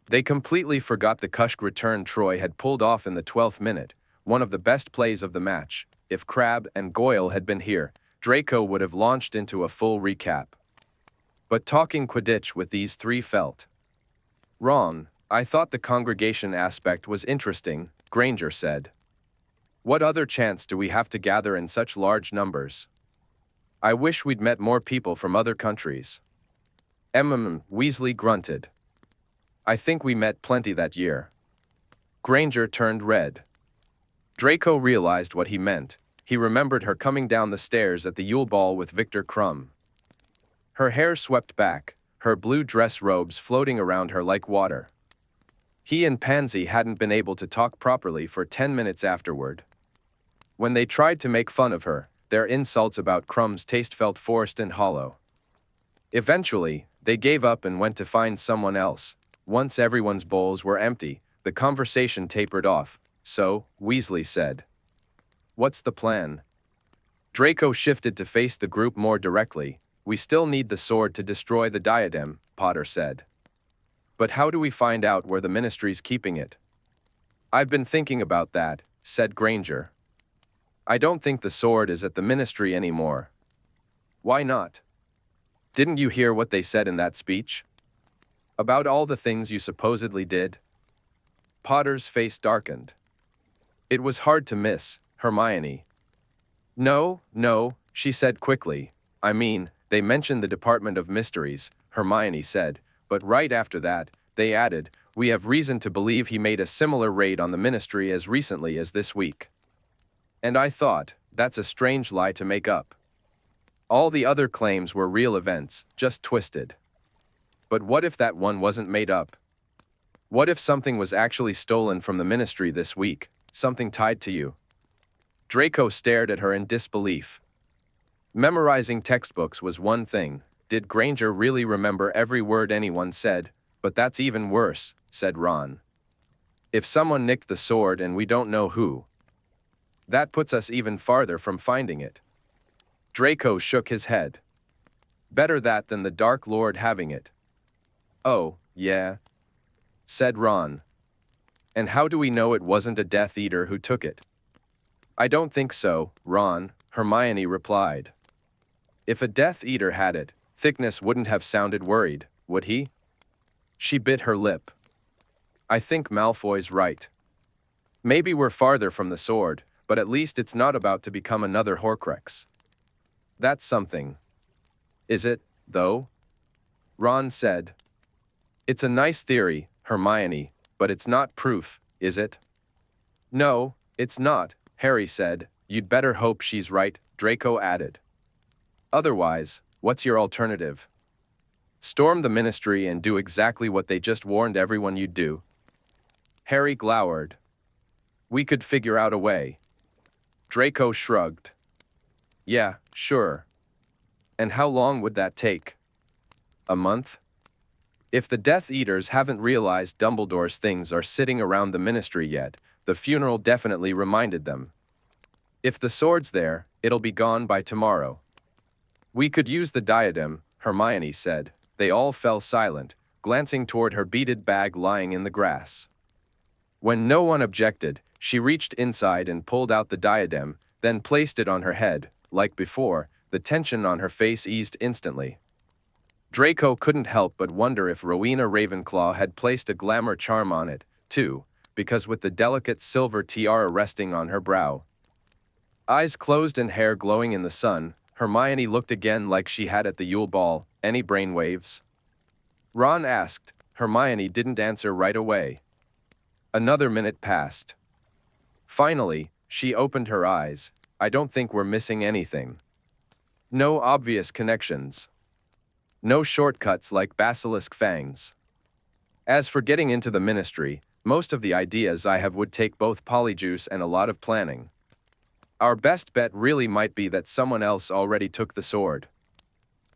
They completely forgot the Cushk return Troy had pulled off in the 12th minute, one of the best plays of the match. If Crabbe and Goyle had been here, Draco would have launched into a full recap. But talking Quidditch with these 3 felt wrong. I thought the congregation aspect was interesting, Granger said. What other chance do we have to gather in such large numbers? I wish we'd met more people from other countries. Weasley grunted. I think we met plenty that year. Granger turned red. Draco realized what he meant. He remembered her coming down the stairs at the Yule Ball with Victor Crumb. Her hair swept back, her blue dress robes floating around her like water. He and Pansy hadn't been able to talk properly for 10 minutes afterward. When they tried to make fun of her, their insults about Crumb's taste felt forced and hollow. Eventually, they gave up and went to find someone else. Once everyone's bowls were empty, the conversation tapered off. So, Weasley said, "What's the plan?" Draco shifted to face the group more directly. "We still need the sword to destroy the diadem," Potter said. "But how do we find out where the Ministry's keeping it?" "I've been thinking about that," said Granger. "I don't think the sword is at the Ministry anymore." "Why not?" "Didn't you hear what they said in that speech? About all the things you supposedly did?" Potter's face darkened. It was hard to miss, Hermione. No, she said quickly. "I mean, they mentioned the Department of Mysteries," Hermione said, but right after that, they added, "We have reason to believe he made a similar raid on the Ministry as recently as this week." And I thought, that's a strange lie to make up. All the other claims were real events, just twisted. But what if that one wasn't made up? What if something was actually stolen from the Ministry this week, something tied to you? Draco stared at her in disbelief. Memorizing textbooks was one thing. Did Granger really remember every word anyone said? "But that's even worse," said Ron. "If someone nicked the sword and we don't know who, that puts us even farther from finding it." Draco shook his head. "Better that than the Dark Lord having it." "Oh, yeah," said Ron. "And how do we know it wasn't a Death Eater who took it?" "I don't think so, Ron," Hermione replied. "If a Death Eater had it, Thicknesse wouldn't have sounded worried, would he?" She bit her lip. "I think Malfoy's right. Maybe we're farther from the sword, but at least it's not about to become another Horcrux." "That's something." "Is it, though?" Ron said. "It's a nice theory, Hermione, but it's not proof, is it?" "No, it's not," Harry said. "You'd better hope she's right," Draco added. "Otherwise, what's your alternative? Storm the Ministry and do exactly what they just warned everyone you'd do?" Harry glowered. "We could figure out a way." Draco shrugged. "Yeah, sure. And how long would that take? A month? If the Death Eaters haven't realized Dumbledore's things are sitting around the Ministry yet, the funeral definitely reminded them. If the sword's there, it'll be gone by tomorrow. "We could use the diadem," Hermione said. They all fell silent, glancing toward her beaded bag lying in the grass. When no one objected, she reached inside and pulled out the diadem, then placed it on her head. Like before, the tension on her face eased instantly. Draco couldn't help but wonder if Rowena Ravenclaw had placed a glamour charm on it, too, because with the delicate silver tiara resting on her brow. Eyes closed and hair glowing in the sun, Hermione looked again like she had at the Yule Ball. "Any brainwaves?" Ron asked. Hermione didn't answer right away. Another minute passed. Finally, she opened her eyes. "I don't think we're missing anything. No obvious connections. No shortcuts like basilisk fangs. As for getting into the Ministry, most of the ideas I have would take both polyjuice and a lot of planning. Our best bet really might be that someone else already took the sword."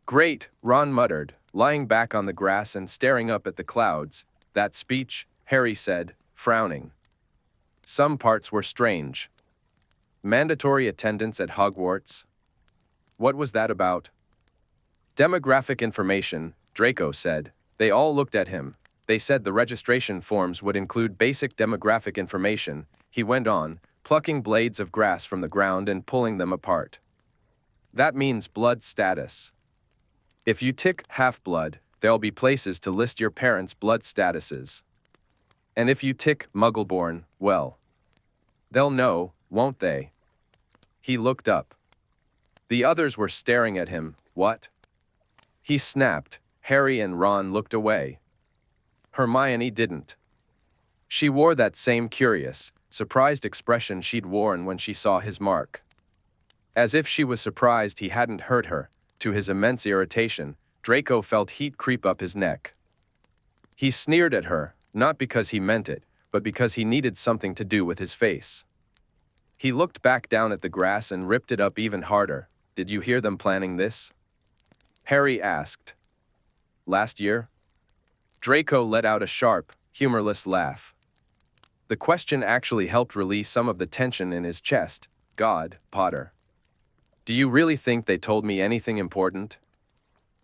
"Great," Ron muttered, lying back on the grass and staring up at the clouds. "That speech," Harry said, frowning. Some parts were strange. Mandatory attendance at Hogwarts? What was that about? Demographic information, Draco said. They all looked at him. They said the registration forms would include basic demographic information, he went on, plucking blades of grass from the ground and pulling them apart. That means blood status. If you tick half-blood, there'll be places to list your parents' blood statuses. And if you tick Muggleborn, well, they'll know, won't they? He looked up. The others were staring at him. What? He snapped. Harry and Ron looked away. Hermione didn't. She wore that same curious, surprised expression she'd worn when she saw his mark. As if she was surprised he hadn't hurt her, to his immense irritation, Draco felt heat creep up his neck. He sneered at her, not because he meant it, but because he needed something to do with his face. He looked back down at the grass and ripped it up even harder. Did you hear them planning this? Harry asked. Last year? Draco let out a sharp, humorless laugh. The question actually helped release some of the tension in his chest. God, Potter. Do you really think they told me anything important?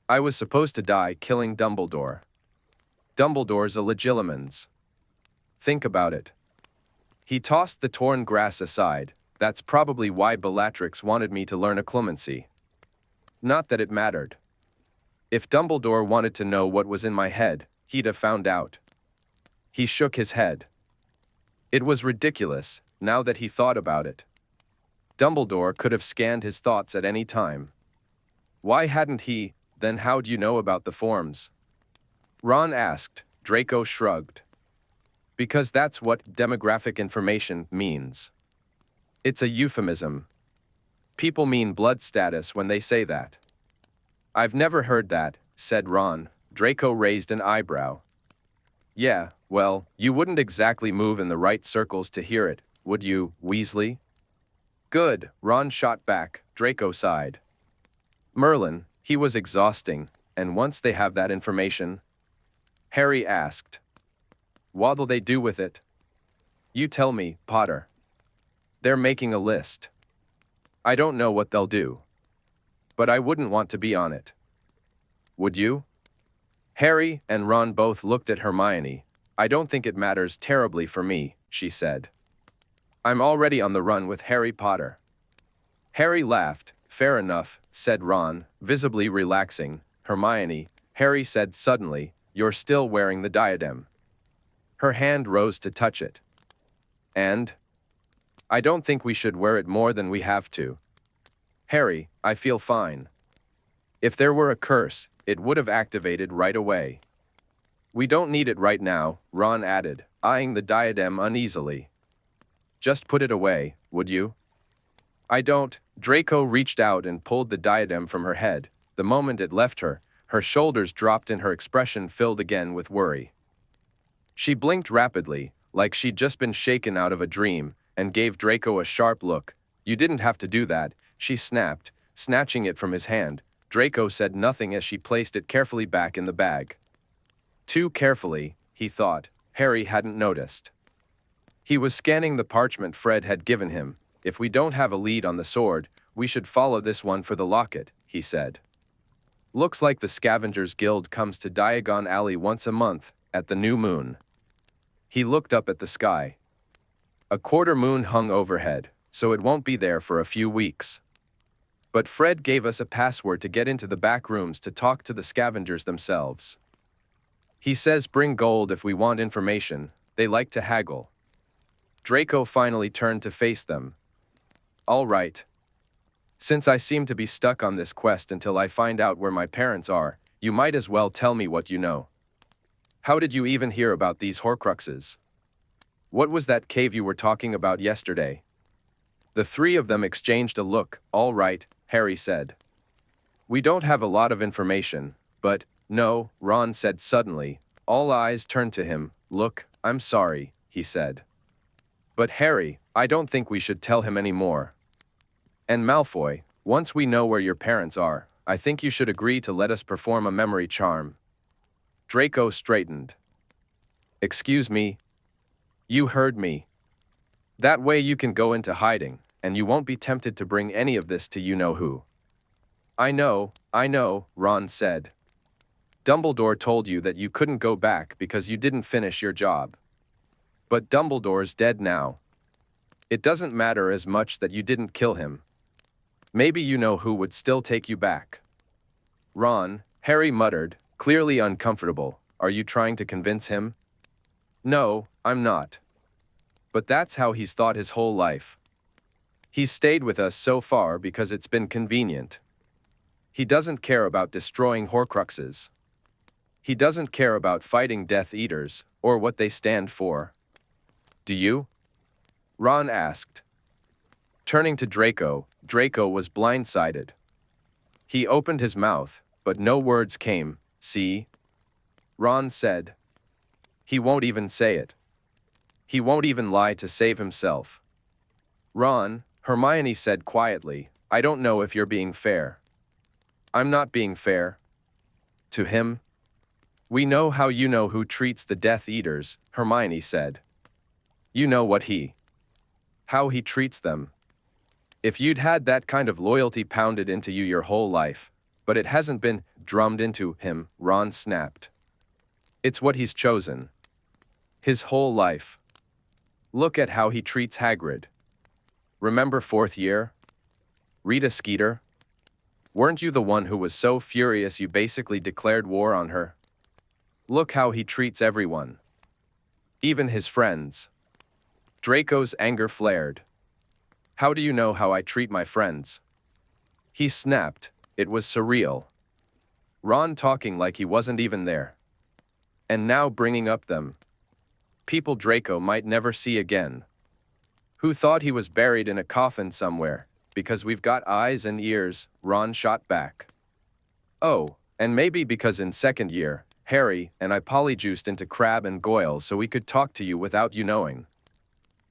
I was supposed to die killing Dumbledore. Dumbledore's a legilimens. Think about it. He tossed the torn grass aside. That's probably why Bellatrix wanted me to learn occlumency. Not that it mattered. If Dumbledore wanted to know what was in my head, he'd have found out. He shook his head. It was ridiculous, now that he thought about it. Dumbledore could have scanned his thoughts at any time. Why hadn't he? Then how'd you know about the forms? Ron asked. Draco shrugged. Because that's what demographic information means. It's a euphemism. People mean blood status when they say that. I've never heard that, said Ron. Draco raised an eyebrow. Yeah, well, you wouldn't exactly move in the right circles to hear it, would you, Weasley? Good, Ron shot back. Draco sighed. Merlin, he was exhausting, and once they have that information... Harry asked. What'll they do with it? You tell me, Potter. They're making a list. I don't know what they'll do. But I wouldn't want to be on it. Would you? Harry and Ron both looked at Hermione. I don't think it matters terribly for me, she said. I'm already on the run with Harry Potter. Harry laughed. Fair enough, said Ron, visibly relaxing. Hermione, Harry said suddenly, you're still wearing the diadem. Her hand rose to touch it. And? I don't think we should wear it more than we have to. Harry, I feel fine. If there were a curse, it would have activated right away. We don't need it right now, Ron added, eyeing the diadem uneasily. Just put it away, would you? I don't. Draco reached out and pulled the diadem from her head. The moment it left her, her shoulders dropped and her expression filled again with worry. She blinked rapidly, like she'd just been shaken out of a dream, and gave Draco a sharp look. You didn't have to do that, she snapped, snatching it from his hand. Draco said nothing as she placed it carefully back in the bag. Too carefully, he thought. Harry hadn't noticed. He was scanning the parchment Fred had given him. If we don't have a lead on the sword, we should follow this one for the locket, he said. Looks like the Scavengers Guild comes to Diagon Alley once a month, at the new moon. He looked up at the sky. A quarter moon hung overhead, so it won't be there for a few weeks. But Fred gave us a password to get into the back rooms to talk to the scavengers themselves. He says bring gold if we want information, they like to haggle. Draco finally turned to face them. All right. Since I seem to be stuck on this quest until I find out where my parents are, you might as well tell me what you know. How did you even hear about these Horcruxes? What was that cave you were talking about yesterday? The three of them exchanged a look. All right, Harry said. We don't have a lot of information, but, no, Ron said suddenly. All eyes turned to him. Look, I'm sorry, he said. But Harry, I don't think we should tell him any more. And Malfoy, once we know where your parents are, I think you should agree to let us perform a memory charm. Draco straightened. Excuse me? You heard me. That way you can go into hiding, and you won't be tempted to bring any of this to you-know-who. I know, Ron said. Dumbledore told you that you couldn't go back because you didn't finish your job. But Dumbledore's dead now. It doesn't matter as much that you didn't kill him. Maybe you know who would still take you back. Ron, Harry muttered, clearly uncomfortable. Are you trying to convince him? No, I'm not. But that's how he's thought his whole life. He's stayed with us so far because it's been convenient. He doesn't care about destroying Horcruxes. He doesn't care about fighting Death Eaters, or what they stand for. Do you? Ron asked. Turning to Draco, Draco was blindsided. He opened his mouth, but no words came. See? Ron said. He won't even say it. He won't even lie to save himself. Ron, Hermione said quietly, I don't know if you're being fair. I'm not being fair. To him? We know how you know who treats the Death Eaters, Hermione said. You know how he treats them. If you'd had that kind of loyalty pounded into you your whole life, but it hasn't been drummed into him, Ron snapped. It's what he's chosen. His whole life. Look at how he treats Hagrid. Remember 4th year? Rita Skeeter? Weren't you the one who was so furious you basically declared war on her? Look how he treats everyone. Even his friends. Draco's anger flared. How do you know how I treat my friends? He snapped. It was surreal. Ron talking like he wasn't even there. And now bringing up them. People Draco might never see again. Who thought he was buried in a coffin somewhere, because we've got eyes and ears, Ron shot back. Oh, and maybe because in 2nd year, Harry and I polyjuiced into Crabbe and Goyle so we could talk to you without you knowing.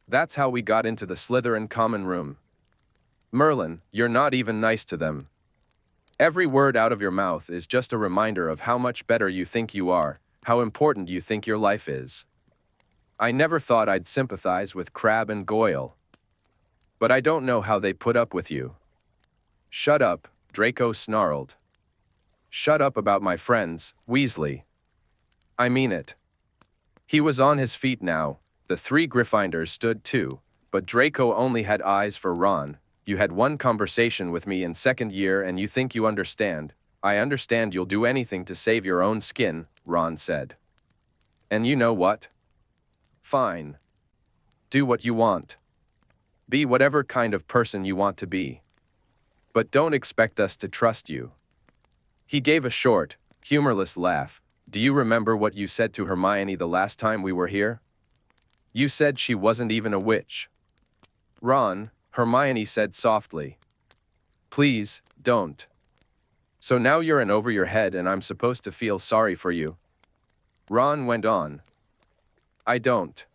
That's how we got into the Slytherin common room. Merlin, you're not even nice to them. Every word out of your mouth is just a reminder of how much better you think you are, how important you think your life is. I never thought I'd sympathize with Crabbe and Goyle. But I don't know how they put up with you. Shut up, Draco snarled. Shut up about my friends, Weasley. I mean it. He was on his feet now. The 3 Gryffindors stood too, but Draco only had eyes for Ron. You had one conversation with me in 2nd year and you think you understand. I understand you'll do anything to save your own skin, Ron said. And you know what? Fine. Do what you want. Be whatever kind of person you want to be. But don't expect us to trust you. He gave a short, humorless laugh. Do you remember what you said to Hermione the last time we were here? You said she wasn't even a witch. Ron, Hermione said softly. Please, don't. So now you're in over your head and I'm supposed to feel sorry for you. Ron went on. I don't.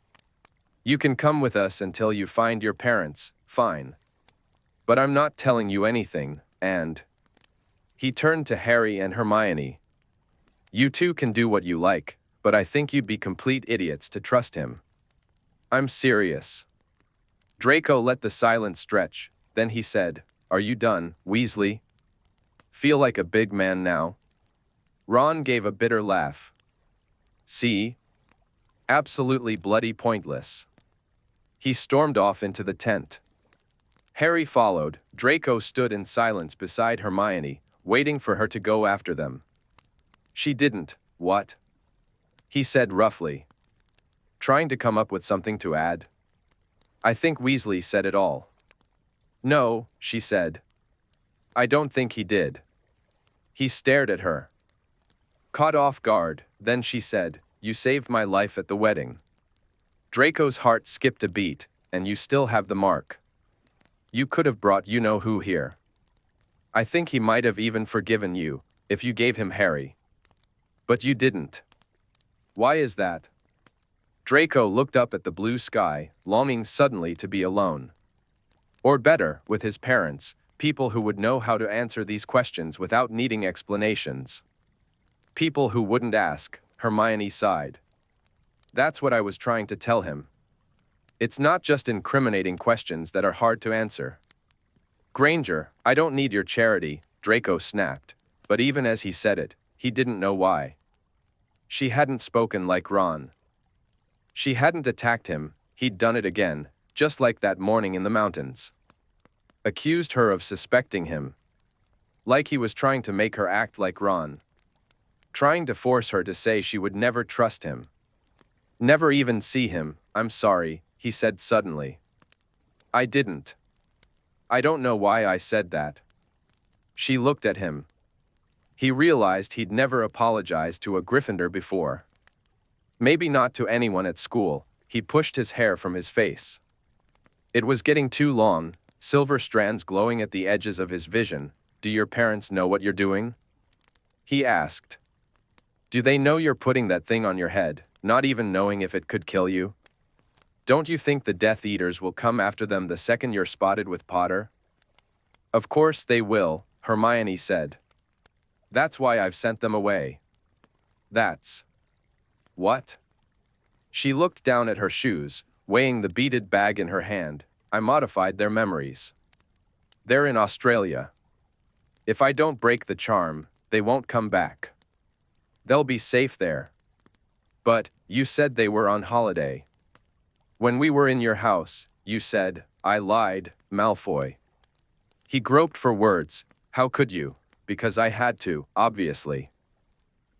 You can come with us until you find your parents, fine. But I'm not telling you anything, and... He turned to Harry and Hermione. You two can do what you like, but I think you'd be complete idiots to trust him. I'm serious. Draco let the silence stretch, then he said, Are you done, Weasley? Feel like a big man now? Ron gave a bitter laugh. See? Absolutely bloody pointless. He stormed off into the tent. Harry followed. Draco stood in silence beside Hermione, waiting for her to go after them. She didn't, what? He said roughly. Trying to come up with something to add. I think Weasley said it all. No, she said. I don't think he did. He stared at her. Caught off guard, then she said, You saved my life at the wedding. Draco's heart skipped a beat, and you still have the mark. You could have brought you-know-who here. I think he might have even forgiven you, if you gave him Harry. But you didn't. Why is that? Draco looked up at the blue sky, longing suddenly to be alone. Or better, with his parents, people who would know how to answer these questions without needing explanations. People who wouldn't ask, Hermione sighed. That's what I was trying to tell him. It's not just incriminating questions that are hard to answer. Granger, I don't need your charity, Draco snapped, but even as he said it, he didn't know why. She hadn't spoken like Ron. She hadn't attacked him, he'd done it again, just like that morning in the mountains. Accused her of suspecting him. Like he was trying to make her act like Ron. Trying to force her to say she would never trust him. Never even see him. I'm sorry, he said suddenly. I didn't. I don't know why I said that. She looked at him. He realized he'd never apologized to a Gryffindor before. Maybe not to anyone at school. He pushed his hair from his face. It was getting too long, silver strands glowing at the edges of his vision. Do your parents know what you're doing? He asked. Do they know you're putting that thing on your head, not even knowing if it could kill you? Don't you think the Death Eaters will come after them the second you're spotted with Potter? Of course they will, Hermione said. That's why I've sent them away. That's... What? She looked down at her shoes, weighing the beaded bag in her hand. I modified their memories. They're in Australia. If I don't break the charm, they won't come back. They'll be safe there. But, you said they were on holiday. When we were in your house, you said, I lied, Malfoy. He groped for words. How could you? Because I had to, obviously.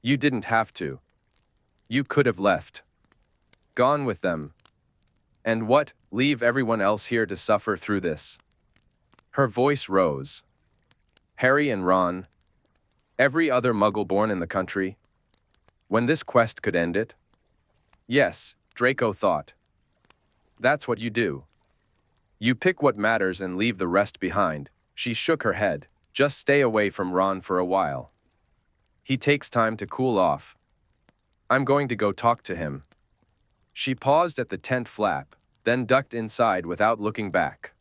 You didn't have to. You could have left. Gone with them. And what, leave everyone else here to suffer through this? Her voice rose. Harry and Ron. Every other Muggle born in the country. When this quest could end it? Yes, Draco thought. That's what you do. You pick what matters and leave the rest behind. She shook her head. Just stay away from Ron for a while. He takes time to cool off. I'm going to go talk to him. She paused at the tent flap, then ducked inside without looking back.